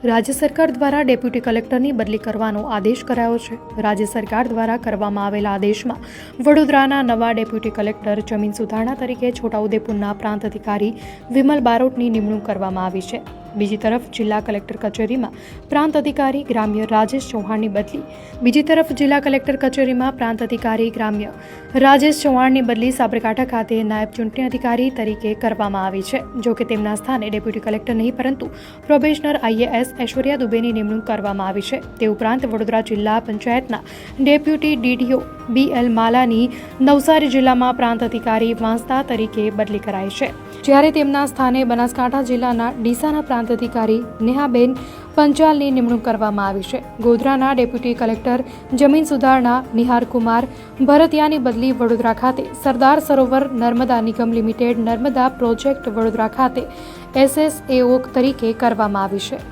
રાજ્ય સરકાર દ્વારા ડેપ્યુટી કલેક્ટરની બદલી કરવાનો આદેશ કરાયો છે। રાજ્ય સરકાર દ્વારા કરવામાં આવેલા આદેશમાં વડોદરાના નવા ડેપ્યુટી કલેક્ટર જમીન સુધારણા તરીકે છોટાઉદેપુરના પ્રાંત અધિકારી વિમલ બારોટની નિમણૂક કરવામાં આવી છે। બીજી તરફ જિલ્લા કલેક્ટર કચેરીમાં પ્રાંત અધિકારી ગ્રામ્ય રાજેશ ચૌહાણની બદલી સાબરકાંઠા ખાતે નાયબ ચૂંટણી અધિકારી તરીકે કરવામાં આવી છે। જો કે તેમના સ્થાને ડેપ્યુટી કલેક્ટર નહીં પરંતુ પ્રોબેશનર IAS ઐશ્વર્યા દુબેની નિમણૂક કરવામાં આવી છે। તે ઉપરાંત વડોદરા જિલ્લા પંચાયતના ડેપ્યુટી DDO BL માલાની નવસારી જિલ્લામાં પ્રાંત અધિકારી વાંસદા તરીકે બદલી કરાઈ છે, જ્યારે તેમના સ્થાને બનાસકાંઠા જિલ્લાના ડીસાના પ્રાંત અધિકારી નેહાબેન પંચાલની નિમણૂક કરવામાં આવી છે। ગોધરાના ડેપ્યુટી કલેક્ટર જમીન સુધારણા નિહાર કુમાર ભરતિયાની બદલી વડોદરા ખાતે સરદાર સરોવર નર્મદા નિગમ લિમિટેડ નર્મદા પ્રોજેક્ટ વડોદરા ખાતે SSAO તરીકે કરવામાં આવી છે।